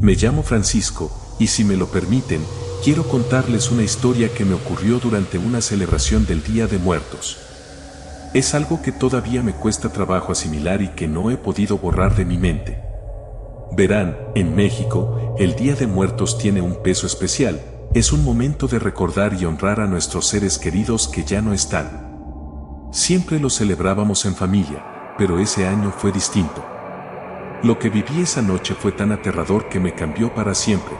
Me llamo Francisco, y si me lo permiten, quiero contarles una historia que me ocurrió durante una celebración del Día de Muertos. Es algo que todavía me cuesta trabajo asimilar y que no he podido borrar de mi mente. Verán, en México, el Día de Muertos tiene un peso especial. Es un momento de recordar y honrar a nuestros seres queridos que ya no están. Siempre lo celebrábamos en familia, pero ese año fue distinto. Lo que viví esa noche fue tan aterrador que me cambió para siempre.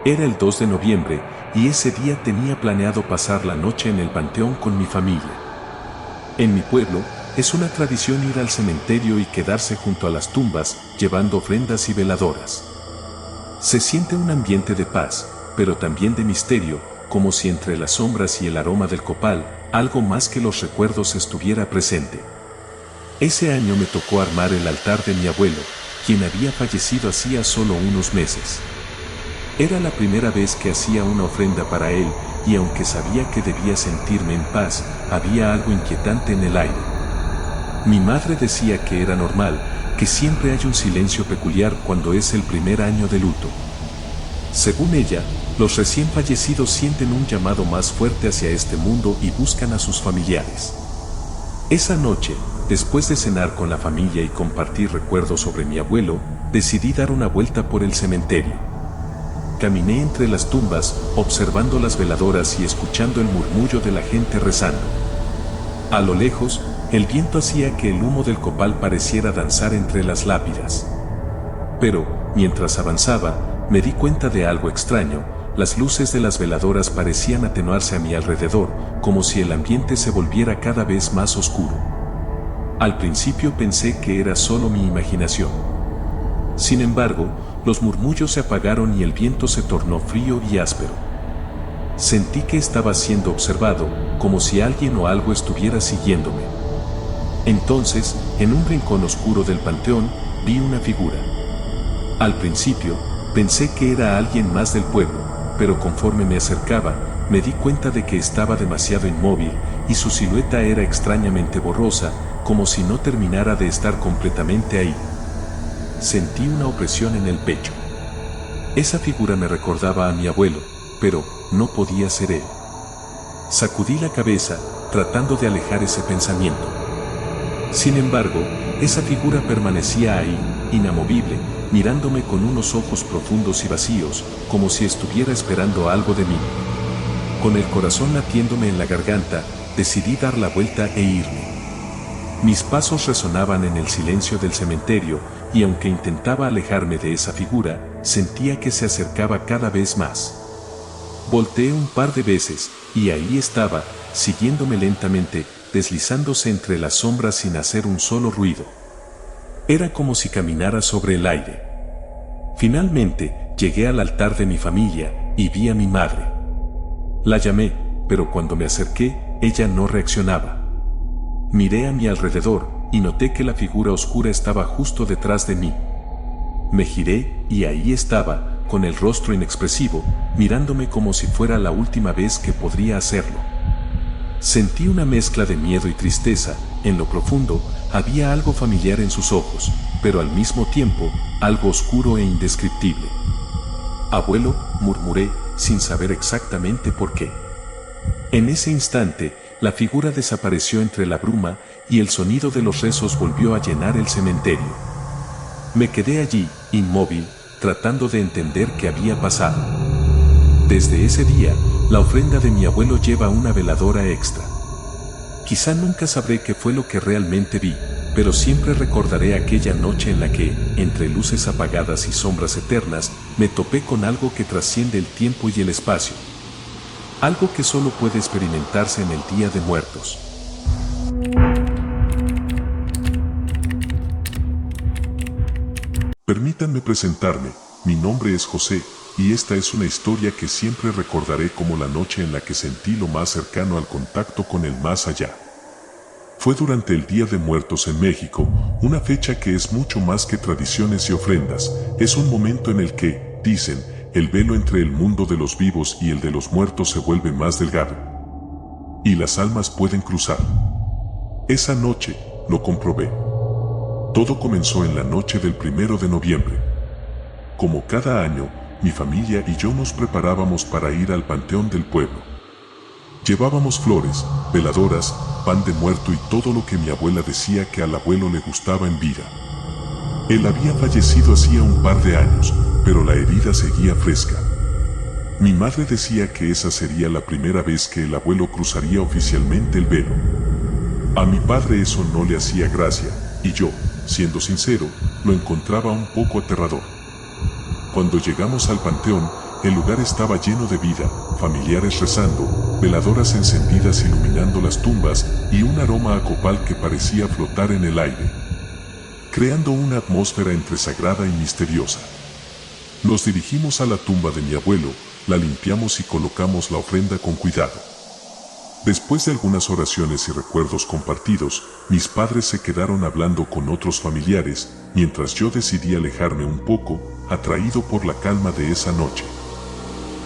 Era el 2 de noviembre, y ese día tenía planeado pasar la noche en el panteón con mi familia. En mi pueblo, es una tradición ir al cementerio y quedarse junto a las tumbas, llevando ofrendas y veladoras. Se siente un ambiente de paz, pero también de misterio, como si entre las sombras y el aroma del copal, algo más que los recuerdos estuviera presente. Ese año me tocó armar el altar de mi abuelo, quien había fallecido hacía solo unos meses. Era la primera vez que hacía una ofrenda para él, y aunque sabía que debía sentirme en paz, había algo inquietante en el aire. Mi madre decía que era normal, que siempre hay un silencio peculiar cuando es el primer año de luto. Según ella, los recién fallecidos sienten un llamado más fuerte hacia este mundo y buscan a sus familiares. Esa noche, después de cenar con la familia y compartir recuerdos sobre mi abuelo, decidí dar una vuelta por el cementerio. Caminé entre las tumbas, observando las veladoras y escuchando el murmullo de la gente rezando. A lo lejos, el viento hacía que el humo del copal pareciera danzar entre las lápidas. Pero, mientras avanzaba, me di cuenta de algo extraño. Las luces de las veladoras parecían atenuarse a mi alrededor, como si el ambiente se volviera cada vez más oscuro. Al principio pensé que era solo mi imaginación. Sin embargo, los murmullos se apagaron y el viento se tornó frío y áspero. Sentí que estaba siendo observado, como si alguien o algo estuviera siguiéndome. Entonces, en un rincón oscuro del panteón, vi una figura. Al principio, pensé que era alguien más del pueblo, pero conforme me acercaba, me di cuenta de que estaba demasiado inmóvil, y su silueta era extrañamente borrosa, como si no terminara de estar completamente ahí. Sentí una opresión en el pecho. Esa figura me recordaba a mi abuelo, pero no podía ser él. Sacudí la cabeza, tratando de alejar ese pensamiento. Sin embargo, esa figura permanecía ahí, inamovible, mirándome con unos ojos profundos y vacíos, como si estuviera esperando algo de mí. Con el corazón latiéndome en la garganta, decidí dar la vuelta e irme. Mis pasos resonaban en el silencio del cementerio, y aunque intentaba alejarme de esa figura, sentía que se acercaba cada vez más. Volteé un par de veces, y ahí estaba, siguiéndome lentamente, deslizándose entre las sombras sin hacer un solo ruido. Era como si caminara sobre el aire. Finalmente, llegué al altar de mi familia, y vi a mi madre. La llamé, pero cuando me acerqué, ella no reaccionaba. Miré a mi alrededor, y noté que la figura oscura estaba justo detrás de mí. Me giré, y ahí estaba, con el rostro inexpresivo, mirándome como si fuera la última vez que podría hacerlo. Sentí una mezcla de miedo y tristeza. En lo profundo, había algo familiar en sus ojos, pero al mismo tiempo, algo oscuro e indescriptible. «Abuelo», murmuré, sin saber exactamente por qué. En ese instante, la figura desapareció entre la bruma, y el sonido de los rezos volvió a llenar el cementerio. Me quedé allí, inmóvil, tratando de entender qué había pasado. Desde ese día, la ofrenda de mi abuelo lleva una veladora extra. Quizá nunca sabré qué fue lo que realmente vi, pero siempre recordaré aquella noche en la que, entre luces apagadas y sombras eternas, me topé con algo que trasciende el tiempo y el espacio. Algo que solo puede experimentarse en el Día de Muertos. Permítanme presentarme, mi nombre es José, y esta es una historia que siempre recordaré como la noche en la que sentí lo más cercano al contacto con el más allá. Fue durante el Día de Muertos en México, una fecha que es mucho más que tradiciones y ofrendas, es un momento en el que, dicen, el velo entre el mundo de los vivos y el de los muertos se vuelve más delgado. Y las almas pueden cruzar. Esa noche, lo comprobé. Todo comenzó en la noche del 1 de noviembre. Como cada año, mi familia y yo nos preparábamos para ir al panteón del pueblo. Llevábamos flores, veladoras, pan de muerto y todo lo que mi abuela decía que al abuelo le gustaba en vida. Él había fallecido hacía un par de años, pero la herida seguía fresca. Mi madre decía que esa sería la primera vez que el abuelo cruzaría oficialmente el velo. A mi padre eso no le hacía gracia, y yo, siendo sincero, lo encontraba un poco aterrador. Cuando llegamos al panteón, el lugar estaba lleno de vida, familiares rezando, veladoras encendidas iluminando las tumbas y un aroma a copal que parecía flotar en el aire, creando una atmósfera entre sagrada y misteriosa. Nos dirigimos a la tumba de mi abuelo, la limpiamos y colocamos la ofrenda con cuidado. Después de algunas oraciones y recuerdos compartidos, mis padres se quedaron hablando con otros familiares, mientras yo decidí alejarme un poco, atraído por la calma de esa noche.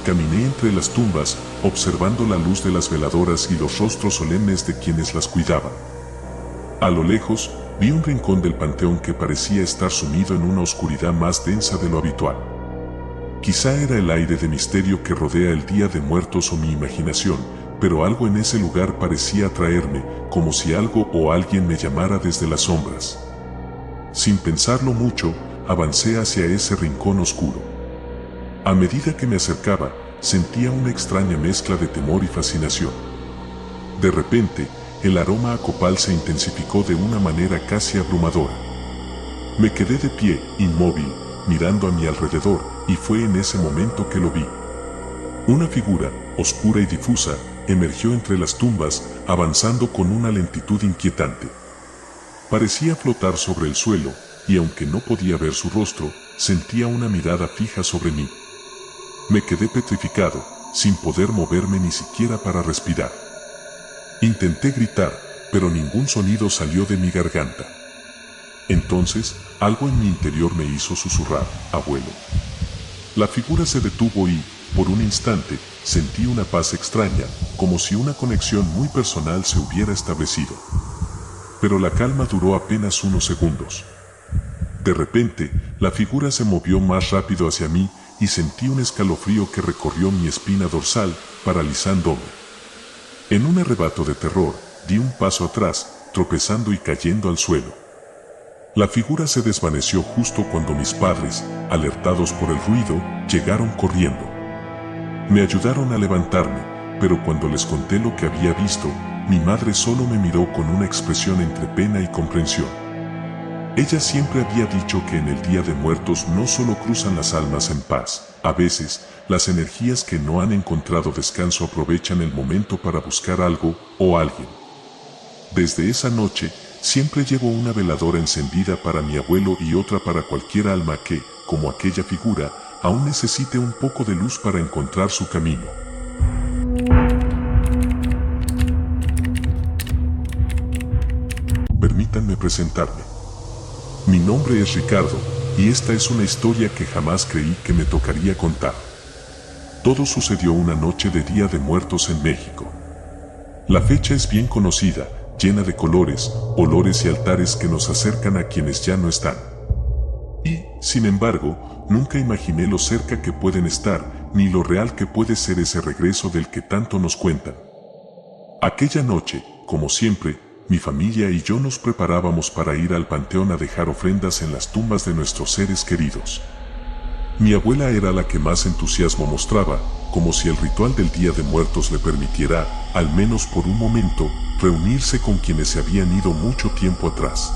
Caminé entre las tumbas, observando la luz de las veladoras y los rostros solemnes de quienes las cuidaban. A lo lejos, vi un rincón del panteón que parecía estar sumido en una oscuridad más densa de lo habitual. Quizá era el aire de misterio que rodea el Día de Muertos o mi imaginación, pero algo en ese lugar parecía atraerme, como si algo o alguien me llamara desde las sombras. Sin pensarlo mucho, avancé hacia ese rincón oscuro. A medida que me acercaba, sentía una extraña mezcla de temor y fascinación. De repente, el aroma a copal se intensificó de una manera casi abrumadora. Me quedé de pie, inmóvil, mirando a mi alrededor, y fue en ese momento que lo vi. Una figura, oscura y difusa, emergió entre las tumbas, avanzando con una lentitud inquietante. Parecía flotar sobre el suelo, y aunque no podía ver su rostro, sentía una mirada fija sobre mí. Me quedé petrificado, sin poder moverme ni siquiera para respirar. Intenté gritar, pero ningún sonido salió de mi garganta. Entonces, algo en mi interior me hizo susurrar, abuelo. La figura se detuvo y, por un instante, sentí una paz extraña, como si una conexión muy personal se hubiera establecido. Pero la calma duró apenas unos segundos. De repente, la figura se movió más rápido hacia mí y sentí un escalofrío que recorrió mi espina dorsal, paralizándome. En un arrebato de terror, di un paso atrás, tropezando y cayendo al suelo. La figura se desvaneció justo cuando mis padres, alertados por el ruido, llegaron corriendo. Me ayudaron a levantarme, pero cuando les conté lo que había visto, mi madre solo me miró con una expresión entre pena y comprensión. Ella siempre había dicho que en el Día de Muertos no solo cruzan las almas en paz, a veces, las energías que no han encontrado descanso aprovechan el momento para buscar algo o alguien. Desde esa noche, siempre llevo una veladora encendida para mi abuelo y otra para cualquier alma que, como aquella figura, aún necesite un poco de luz para encontrar su camino. Permítanme presentarme. Mi nombre es Ricardo, y esta es una historia que jamás creí que me tocaría contar. Todo sucedió una noche de Día de Muertos en México. La fecha es bien conocida, llena de colores, olores y altares que nos acercan a quienes ya no están. Y, sin embargo, nunca imaginé lo cerca que pueden estar, ni lo real que puede ser ese regreso del que tanto nos cuentan. Aquella noche, como siempre, mi familia y yo nos preparábamos para ir al panteón a dejar ofrendas en las tumbas de nuestros seres queridos. Mi abuela era la que más entusiasmo mostraba, como si el ritual del Día de Muertos le permitiera, al menos por un momento, reunirse con quienes se habían ido mucho tiempo atrás.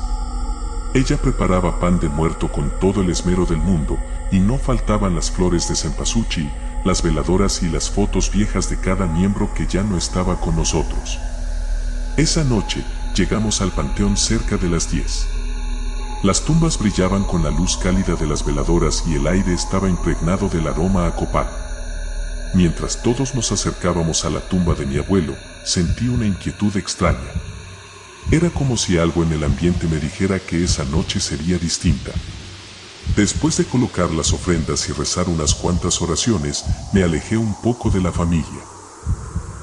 Ella preparaba pan de muerto con todo el esmero del mundo, y no faltaban las flores de cempasúchil, las veladoras y las fotos viejas de cada miembro que ya no estaba con nosotros. Esa noche, llegamos al panteón cerca de las 10. Las tumbas brillaban con la luz cálida de las veladoras y el aire estaba impregnado del aroma a copal. Mientras todos nos acercábamos a la tumba de mi abuelo, sentí una inquietud extraña. Era como si algo en el ambiente me dijera que esa noche sería distinta. Después de colocar las ofrendas y rezar unas cuantas oraciones, me alejé un poco de la familia.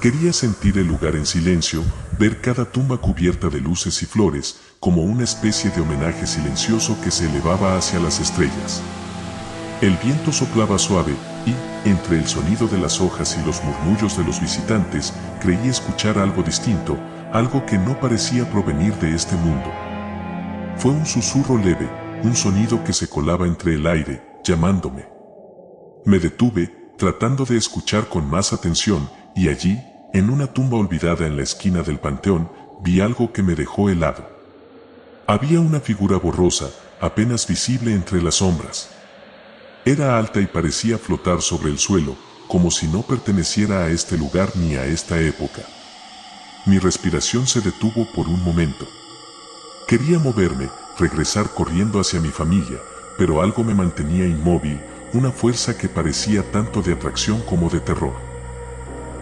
Quería sentir el lugar en silencio, ver cada tumba cubierta de luces y flores, como una especie de homenaje silencioso que se elevaba hacia las estrellas. El viento soplaba suave y, entre el sonido de las hojas y los murmullos de los visitantes, creí escuchar algo distinto, algo que no parecía provenir de este mundo. Fue un susurro leve, un sonido que se colaba entre el aire, llamándome. Me detuve, tratando de escuchar con más atención, y allí, en una tumba olvidada en la esquina del panteón, vi algo que me dejó helado. Había una figura borrosa, apenas visible entre las sombras. Era alta y parecía flotar sobre el suelo, como si no perteneciera a este lugar ni a esta época. Mi respiración se detuvo por un momento. Quería moverme, regresar corriendo hacia mi familia, pero algo me mantenía inmóvil, una fuerza que parecía tanto de atracción como de terror.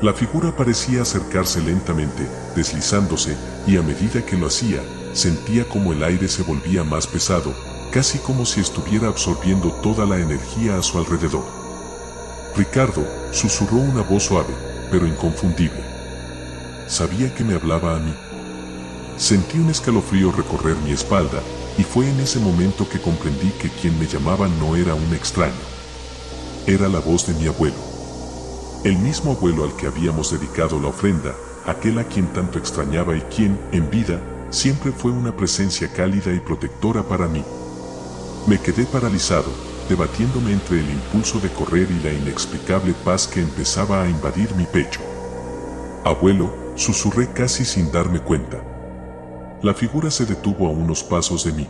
La figura parecía acercarse lentamente, deslizándose, y a medida que lo hacía, sentía como el aire se volvía más pesado, casi como si estuviera absorbiendo toda la energía a su alrededor. Ricardo, susurró una voz suave, pero inconfundible. Sabía que me hablaba a mí. Sentí un escalofrío recorrer mi espalda, y fue en ese momento que comprendí que quien me llamaba no era un extraño. Era la voz de mi abuelo. El mismo abuelo al que habíamos dedicado la ofrenda, aquel a quien tanto extrañaba y quien, en vida, siempre fue una presencia cálida y protectora para mí. Me quedé paralizado, debatiéndome entre el impulso de correr y la inexplicable paz que empezaba a invadir mi pecho. Abuelo, susurré casi sin darme cuenta. La figura se detuvo a unos pasos de mí.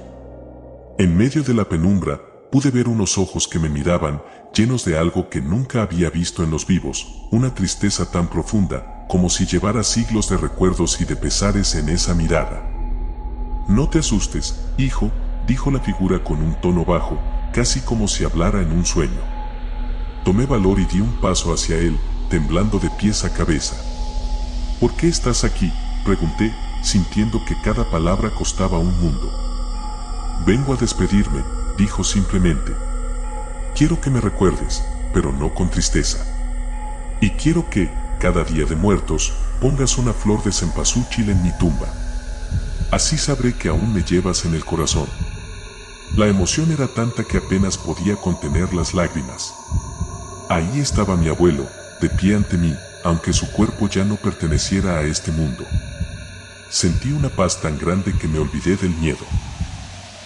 En medio de la penumbra, pude ver unos ojos que me miraban, llenos de algo que nunca había visto en los vivos, una tristeza tan profunda, como si llevara siglos de recuerdos y de pesares en esa mirada. No te asustes, hijo, dijo la figura con un tono bajo, casi como si hablara en un sueño. Tomé valor y di un paso hacia él, temblando de pies a cabeza. ¿Por qué estás aquí?, pregunté, sintiendo que cada palabra costaba un mundo. Vengo a despedirme, dijo simplemente. Quiero que me recuerdes, pero no con tristeza. Y quiero que, cada día de muertos, pongas una flor de cempasúchil en mi tumba. Así sabré que aún me llevas en el corazón. La emoción era tanta que apenas podía contener las lágrimas. Ahí estaba mi abuelo, de pie ante mí, aunque su cuerpo ya no perteneciera a este mundo. Sentí una paz tan grande que me olvidé del miedo.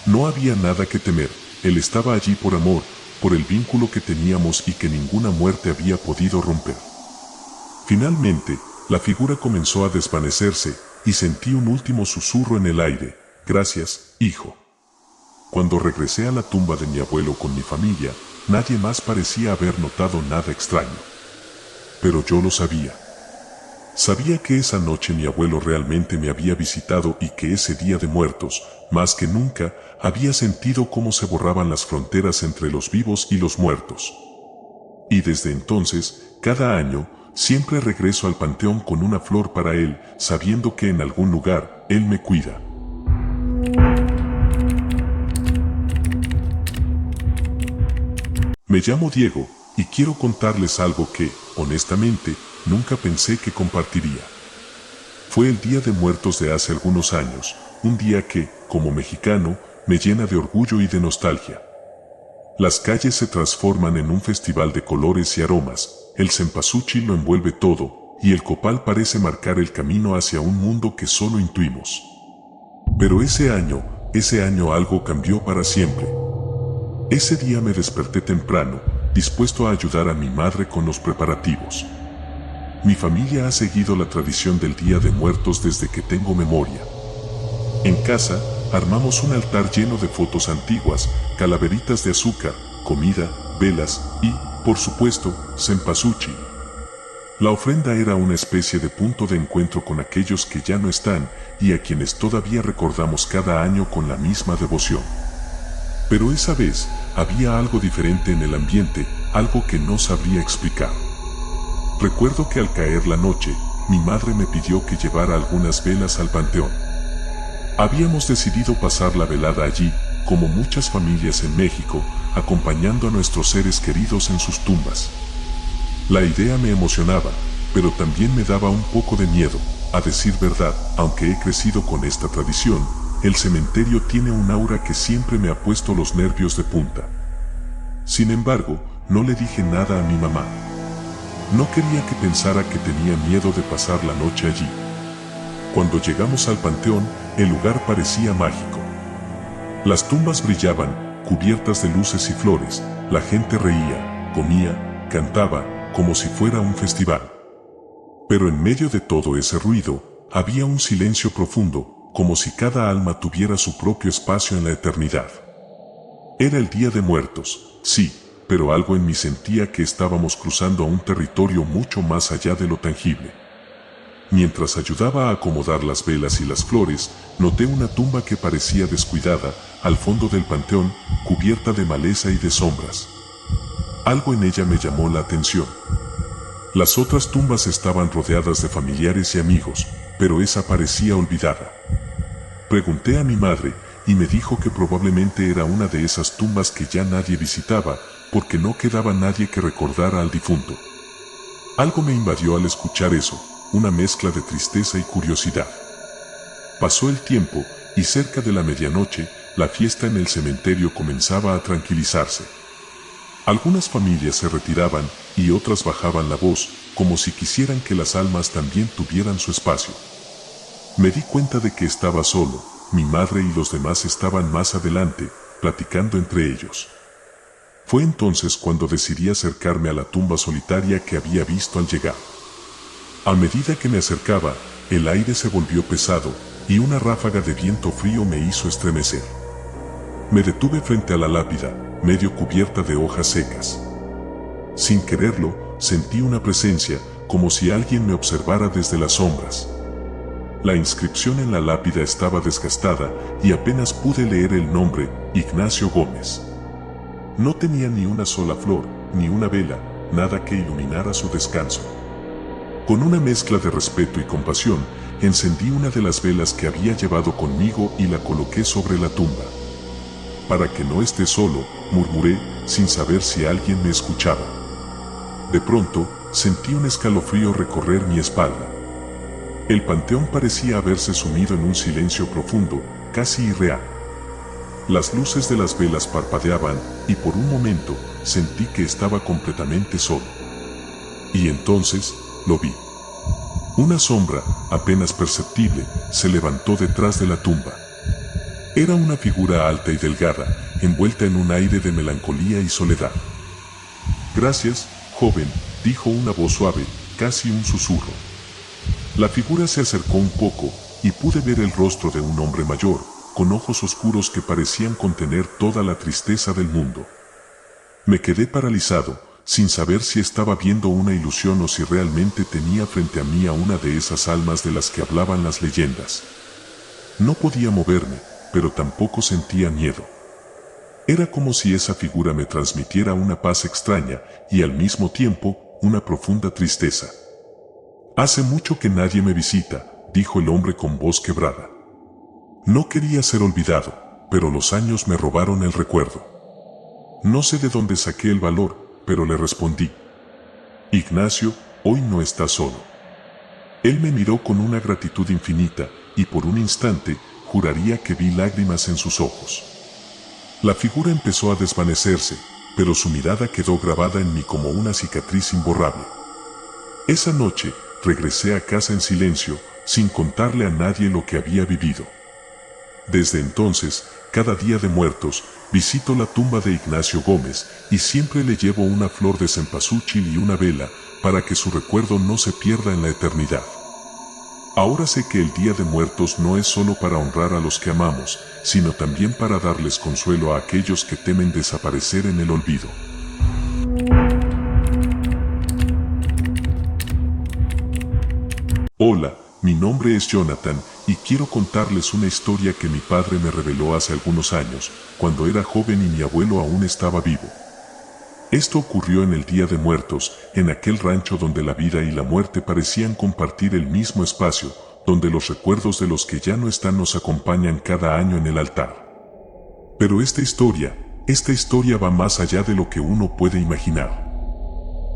No había nada que temer, él estaba allí por amor, por el vínculo que teníamos y que ninguna muerte había podido romper. Finalmente, la figura comenzó a desvanecerse, y sentí un último susurro en el aire: gracias, hijo. Cuando regresé a la tumba de mi abuelo con mi familia, nadie más parecía haber notado nada extraño. Pero yo lo sabía. Sabía que esa noche mi abuelo realmente me había visitado y que ese día de muertos, más que nunca, había sentido cómo se borraban las fronteras entre los vivos y los muertos. Y desde entonces, cada año, siempre regreso al panteón con una flor para él, sabiendo que en algún lugar, él me cuida. Me llamo Diego, y quiero contarles algo que, honestamente, nunca pensé que compartiría. Fue el Día de Muertos de hace algunos años, un día que, como mexicano, me llena de orgullo y de nostalgia. Las calles se transforman en un festival de colores y aromas, el cempasúchil lo envuelve todo, y el copal parece marcar el camino hacia un mundo que solo intuimos. Pero ese año algo cambió para siempre. Ese día me desperté temprano, dispuesto a ayudar a mi madre con los preparativos. Mi familia ha seguido la tradición del Día de Muertos desde que tengo memoria. En casa, armamos un altar lleno de fotos antiguas, calaveritas de azúcar, comida, velas y, por supuesto, cempasúchil. La ofrenda era una especie de punto de encuentro con aquellos que ya no están y a quienes todavía recordamos cada año con la misma devoción. Pero esa vez, había algo diferente en el ambiente, algo que no sabría explicar. Recuerdo que al caer la noche, mi madre me pidió que llevara algunas velas al panteón. Habíamos decidido pasar la velada allí, como muchas familias en México, acompañando a nuestros seres queridos en sus tumbas. La idea me emocionaba, pero también me daba un poco de miedo. A decir verdad, aunque he crecido con esta tradición, el cementerio tiene un aura que siempre me ha puesto los nervios de punta. Sin embargo, no le dije nada a mi mamá. No quería que pensara que tenía miedo de pasar la noche allí. Cuando llegamos al panteón, el lugar parecía mágico. Las tumbas brillaban, cubiertas de luces y flores, la gente reía, comía, cantaba, como si fuera un festival. Pero en medio de todo ese ruido, había un silencio profundo, como si cada alma tuviera su propio espacio en la eternidad. Era el Día de Muertos, sí, pero algo en mí sentía que estábamos cruzando a un territorio mucho más allá de lo tangible. Mientras ayudaba a acomodar las velas y las flores, noté una tumba que parecía descuidada, al fondo del panteón, cubierta de maleza y de sombras. Algo en ella me llamó la atención. Las otras tumbas estaban rodeadas de familiares y amigos, pero esa parecía olvidada. Pregunté a mi madre, y me dijo que probablemente era una de esas tumbas que ya nadie visitaba, porque no quedaba nadie que recordara al difunto. Algo me invadió al escuchar eso, una mezcla de tristeza y curiosidad. Pasó el tiempo, y cerca de la medianoche, la fiesta en el cementerio comenzaba a tranquilizarse. Algunas familias se retiraban, y otras bajaban la voz, como si quisieran que las almas también tuvieran su espacio. Me di cuenta de que estaba solo, mi madre y los demás estaban más adelante, platicando entre ellos. Fue entonces cuando decidí acercarme a la tumba solitaria que había visto al llegar. A medida que me acercaba, el aire se volvió pesado, y una ráfaga de viento frío me hizo estremecer. Me detuve frente a la lápida, medio cubierta de hojas secas. Sin quererlo, sentí una presencia, como si alguien me observara desde las sombras. La inscripción en la lápida estaba desgastada, y apenas pude leer el nombre, Ignacio Gómez. No tenía ni una sola flor, ni una vela, nada que iluminara su descanso. Con una mezcla de respeto y compasión, encendí una de las velas que había llevado conmigo y la coloqué sobre la tumba. Para que no esté solo, murmuré, sin saber si alguien me escuchaba. De pronto, sentí un escalofrío recorrer mi espalda. El panteón parecía haberse sumido en un silencio profundo, casi irreal. Las luces de las velas parpadeaban, y por un momento, sentí que estaba completamente solo. Y entonces, lo vi. Una sombra, apenas perceptible, se levantó detrás de la tumba. Era una figura alta y delgada, envuelta en un aire de melancolía y soledad. «Gracias, joven», dijo una voz suave, casi un susurro. La figura se acercó un poco, y pude ver el rostro de un hombre mayor, con ojos oscuros que parecían contener toda la tristeza del mundo. Me quedé paralizado, sin saber si estaba viendo una ilusión o si realmente tenía frente a mí a una de esas almas de las que hablaban las leyendas. No podía moverme, pero tampoco sentía miedo. Era como si esa figura me transmitiera una paz extraña y al mismo tiempo una profunda tristeza. «Hace mucho que nadie me visita», dijo el hombre con voz quebrada. No quería ser olvidado, pero los años me robaron el recuerdo. No sé de dónde saqué el valor, pero le respondí: «Ignacio, hoy no estás solo». Él me miró con una gratitud infinita, y por un instante, juraría que vi lágrimas en sus ojos. La figura empezó a desvanecerse, pero su mirada quedó grabada en mí como una cicatriz imborrable. Esa noche, regresé a casa en silencio, sin contarle a nadie lo que había vivido. Desde entonces, cada Día de Muertos, visito la tumba de Ignacio Gómez y siempre le llevo una flor de cempasúchil y una vela para que su recuerdo no se pierda en la eternidad. Ahora sé que el Día de Muertos no es solo para honrar a los que amamos, sino también para darles consuelo a aquellos que temen desaparecer en el olvido. Hola, mi nombre es Jonathan, y quiero contarles una historia que mi padre me reveló hace algunos años, cuando era joven y mi abuelo aún estaba vivo. Esto ocurrió en el Día de Muertos, en aquel rancho donde la vida y la muerte parecían compartir el mismo espacio, donde los recuerdos de los que ya no están nos acompañan cada año en el altar. Pero esta historia va más allá de lo que uno puede imaginar.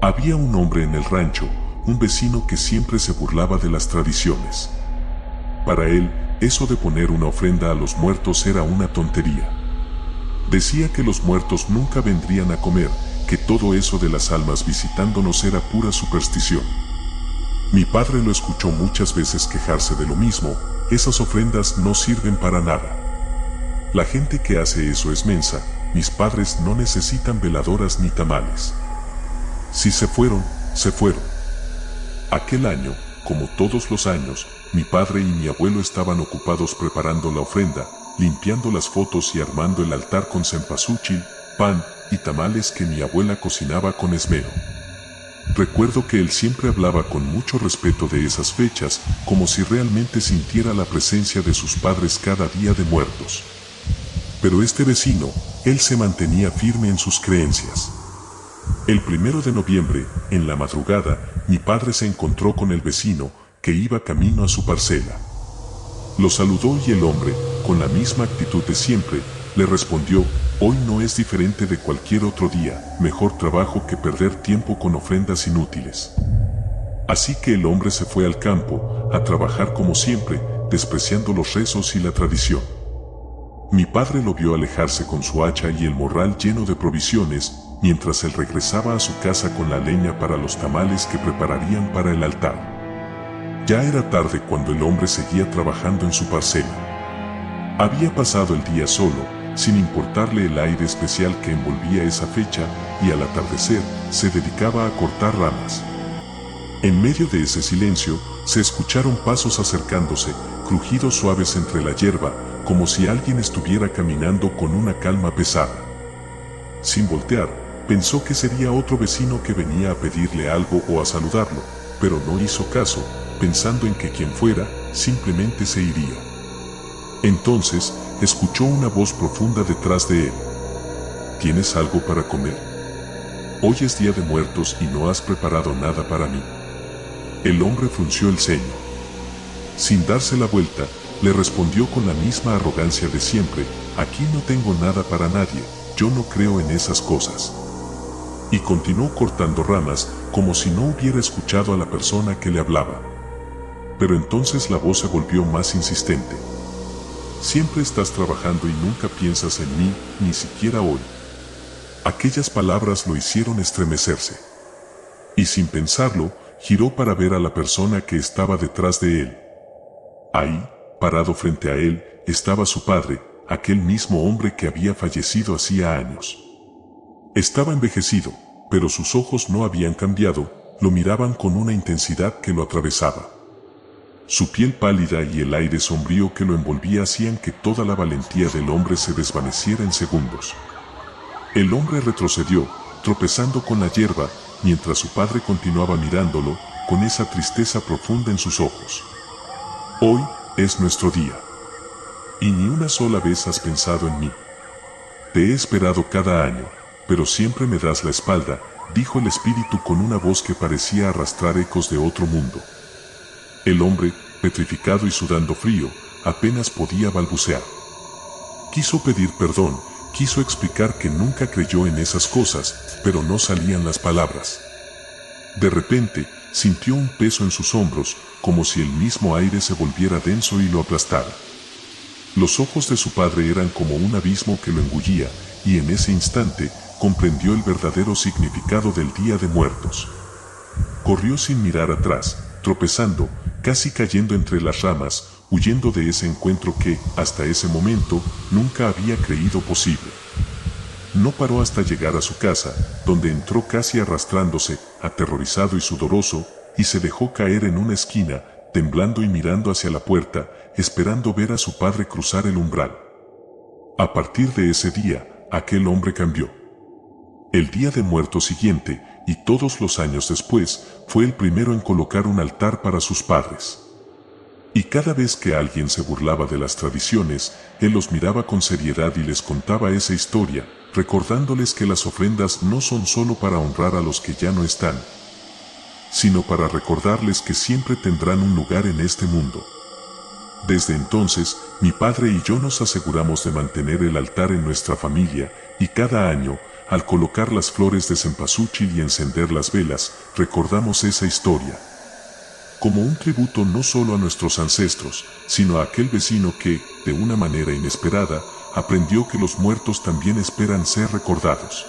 Había un hombre en el rancho, un vecino que siempre se burlaba de las tradiciones. Para él, eso de poner una ofrenda a los muertos era una tontería. Decía que los muertos nunca vendrían a comer, que todo eso de las almas visitándonos era pura superstición. Mi padre lo escuchó muchas veces quejarse de lo mismo: esas ofrendas no sirven para nada. La gente que hace eso es mensa, mis padres no necesitan veladoras ni tamales. Si se fueron, se fueron. Aquel año, como todos los años, mi padre y mi abuelo estaban ocupados preparando la ofrenda, limpiando las fotos y armando el altar con cempasúchil, pan y tamales que mi abuela cocinaba con esmero. Recuerdo que él siempre hablaba con mucho respeto de esas fechas, como si realmente sintiera la presencia de sus padres cada día de muertos. Pero este vecino, él se mantenía firme en sus creencias. El 1 de noviembre, en la madrugada, mi padre se encontró con el vecino, que iba camino a su parcela. Lo saludó y el hombre, con la misma actitud de siempre, le respondió: hoy no es diferente de cualquier otro día, mejor trabajo que perder tiempo con ofrendas inútiles. Así que el hombre se fue al campo, a trabajar como siempre, despreciando los rezos y la tradición. Mi padre lo vio alejarse con su hacha y el morral lleno de provisiones, mientras él regresaba a su casa con la leña para los tamales que prepararían para el altar. Ya era tarde cuando el hombre seguía trabajando en su parcela. Había pasado el día solo, sin importarle el aire especial que envolvía esa fecha, y al atardecer se dedicaba a cortar ramas. En medio de ese silencio, se escucharon pasos acercándose, crujidos suaves entre la hierba, como si alguien estuviera caminando con una calma pesada. Sin voltear, pensó que sería otro vecino que venía a pedirle algo o a saludarlo, pero no hizo caso, pensando en que quien fuera, simplemente se iría. Entonces, escuchó una voz profunda detrás de él. ¿Tienes algo para comer? Hoy es día de muertos y no has preparado nada para mí. El hombre frunció el ceño. Sin darse la vuelta, le respondió con la misma arrogancia de siempre: aquí no tengo nada para nadie, yo no creo en esas cosas. Y continuó cortando ramas, como si no hubiera escuchado a la persona que le hablaba. Pero entonces la voz se volvió más insistente. Siempre estás trabajando y nunca piensas en mí, ni siquiera hoy. Aquellas palabras lo hicieron estremecerse. Y sin pensarlo, giró para ver a la persona que estaba detrás de él. Ahí, parado frente a él, estaba su padre, aquel mismo hombre que había fallecido hacía años. Estaba envejecido, pero sus ojos no habían cambiado, lo miraban con una intensidad que lo atravesaba. Su piel pálida y el aire sombrío que lo envolvía hacían que toda la valentía del hombre se desvaneciera en segundos. El hombre retrocedió, tropezando con la hierba, mientras su padre continuaba mirándolo, con esa tristeza profunda en sus ojos. Hoy es nuestro día. Y ni una sola vez has pensado en mí. Te he esperado cada año, pero siempre me das la espalda, dijo el espíritu con una voz que parecía arrastrar ecos de otro mundo. El hombre, petrificado y sudando frío, apenas podía balbucear. Quiso pedir perdón, quiso explicar que nunca creyó en esas cosas, pero no salían las palabras. De repente, sintió un peso en sus hombros, como si el mismo aire se volviera denso y lo aplastara. Los ojos de su padre eran como un abismo que lo engullía, y en ese instante, comprendió el verdadero significado del Día de Muertos. Corrió sin mirar atrás, tropezando, casi cayendo entre las ramas, huyendo de ese encuentro que, hasta ese momento, nunca había creído posible. No paró hasta llegar a su casa, donde entró casi arrastrándose, aterrorizado y sudoroso, y se dejó caer en una esquina, temblando y mirando hacia la puerta, esperando ver a su padre cruzar el umbral. A partir de ese día, aquel hombre cambió. El Día de Muertos siguiente, y todos los años después, fue el primero en colocar un altar para sus padres. Y cada vez que alguien se burlaba de las tradiciones, él los miraba con seriedad y les contaba esa historia, recordándoles que las ofrendas no son solo para honrar a los que ya no están, sino para recordarles que siempre tendrán un lugar en este mundo. Desde entonces, mi padre y yo nos aseguramos de mantener el altar en nuestra familia, y cada año, al colocar las flores de cempasúchil y encender las velas, recordamos esa historia. como un tributo no solo a nuestros ancestros, sino a aquel vecino que, de una manera inesperada, aprendió que los muertos también esperan ser recordados.